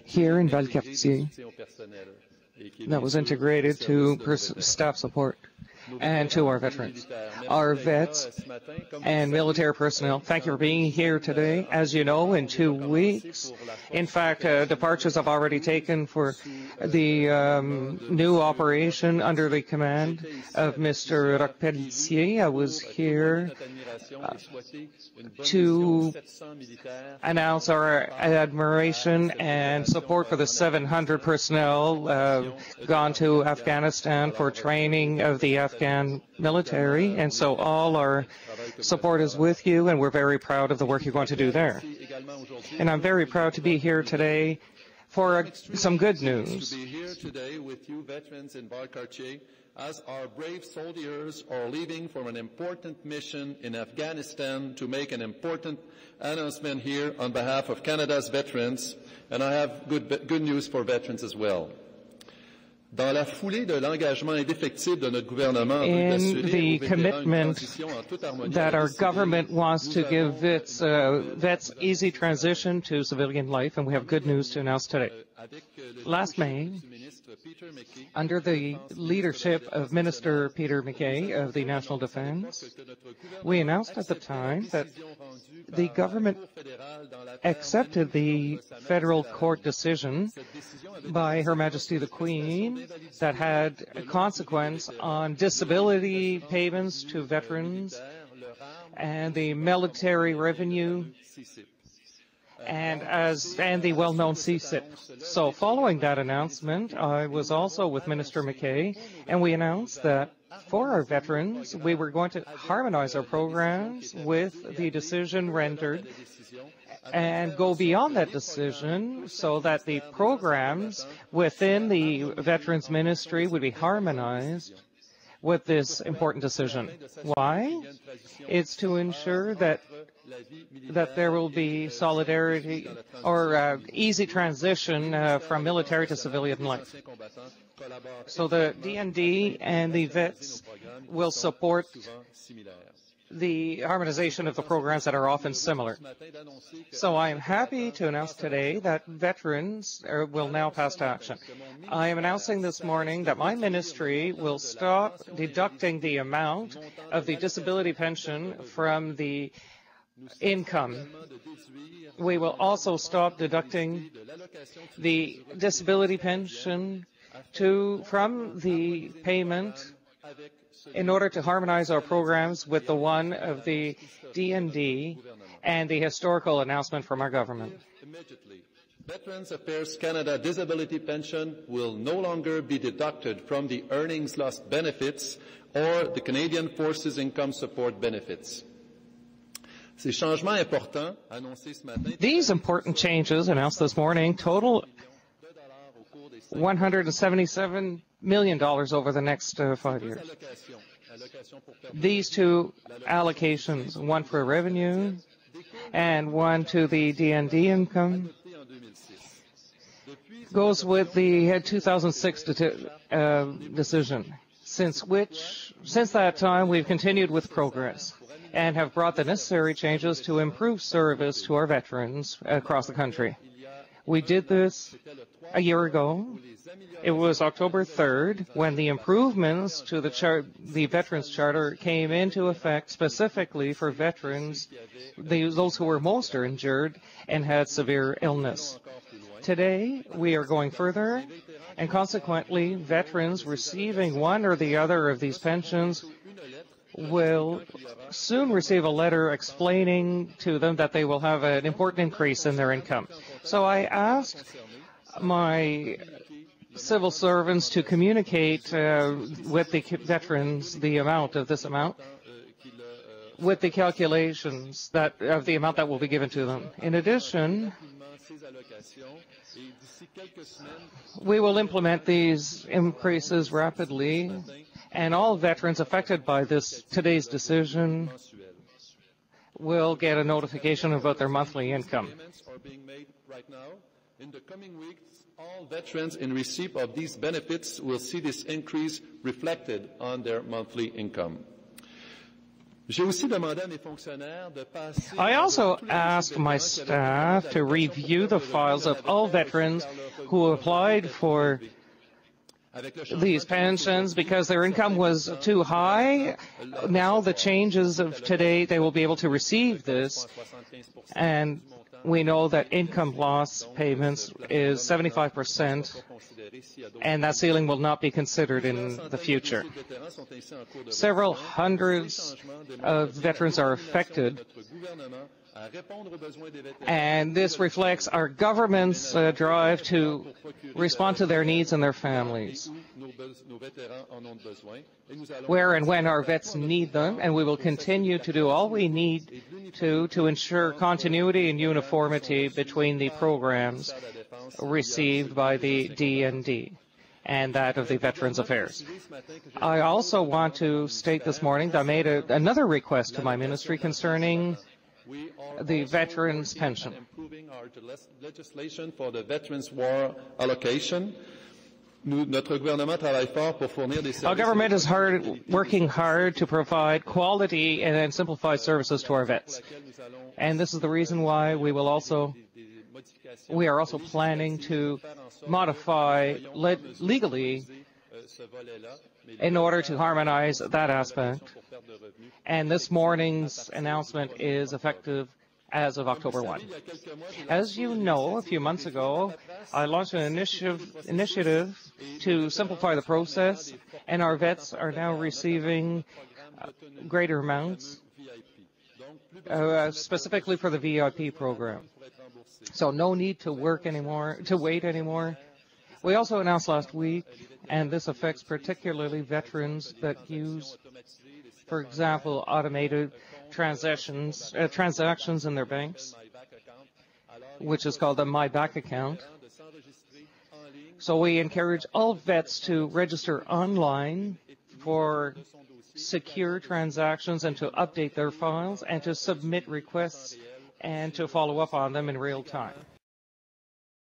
here in Valcartier that was integrated to staff support and to our veterans. Our vets and military personnel, thank you for being here today. As you know, in 2 weeks, in fact, departures have already taken for the new operation under the command of Mr. Roch-Pelletier. I was here to announce our admiration and support for the 700 personnel gone to Afghanistan for training of the Afghan military, and so all our support is with you, and we're very proud of the work you're going to do there. And I'm very proud to be here today for some good news. To be here today with you veterans in Valcartier, as our brave soldiers are leaving for an important mission in Afghanistan to make an important announcement here on behalf of Canada's veterans, and I have good news for veterans as well. Dans la foulée de l'engagement indéfectible de notre gouvernement in the commitment that our government wants to give its vets easy transition to civilian life, and we have good news to announce today. Last May, under the leadership of Minister Peter MacKay of the National Defense, we announced at the time that the government accepted the federal court decision by Her Majesty the Queen that had a consequence on disability payments to veterans and the military revenue and the well-known CSIP. So following that announcement, I was also with Minister MacKay, and we announced that for our veterans, we were going to harmonize our programs with the decision rendered and go beyond that decision so that the programs within the Veterans Ministry would be harmonized with this important decision. Why? It's to ensure that there will be solidarity or easy transition from military to civilian life. So the DND and the vets will support the harmonization of the programs that are often similar. So I am happy to announce today that veterans will now pass to action. I am announcing this morning that my ministry will stop deducting the amount of the disability pension from the income. We will also stop deducting the disability pension from the payment in order to harmonize our programs with the one of the DND and the historical announcement from our government. Immediately, Veterans Affairs Canada disability pension will no longer be deducted from the earnings loss benefits or the Canadian Forces income support benefits. These important changes announced this morning total $177 million over the next 5 years. These two allocations, one for revenue and one to the DND income, goes with the 2006 decision, since that time we've continued with progress and have brought the necessary changes to improve service to our veterans across the country. We did this a year ago. It was October 3rd when the improvements to the Veterans Charter came into effect specifically for veterans, those who were most injured and had severe illness. Today, we are going further, and consequently, veterans receiving one or the other of these pensions will soon receive a letter explaining to them that they will have an important increase in their income. So I asked my civil servants to communicate with the veterans the amount of this amount with the calculations of the amount that will be given to them. In addition, we will implement these increases rapidly, and all veterans affected by today's decision will get a notification about their monthly income. In the coming weeks, all veterans in receipt of these benefits will see this increase reflected on their monthly income. I also asked my staff to review the files of all veterans who applied for these pensions because their income was too high. Now the changes of today, they will be able to receive this, and we know that income loss payments is 75%, and that ceiling will not be considered in the future. Several hundreds of veterans are affected, and this reflects our government's drive to respond to their needs and their families, where and when our vets need them, and we will continue to do all we need to ensure continuity and uniformity between the programs received by the DND and that of the Veterans Affairs. I also want to state this morning that I made another request to my ministry concerning the veterans' pension. Improving our legislation for the Veterans War allocation. Our government is working hard to provide quality and simplified services to our vets. And this is the reason why we are also planning to modify legally in order to harmonize that aspect. And this morning's announcement is effective as of October 1. As you know, a few months ago, I launched an initiative to simplify the process, and our vets are now receiving greater amounts, specifically for the VIP program. So no need to wait anymore. We also announced last week, and this affects particularly veterans that use, for example, automated transactions in their banks, which is called a My Back account. So we encourage all vets to register online for secure transactions and to update their files and to submit requests and to follow up on them in real time.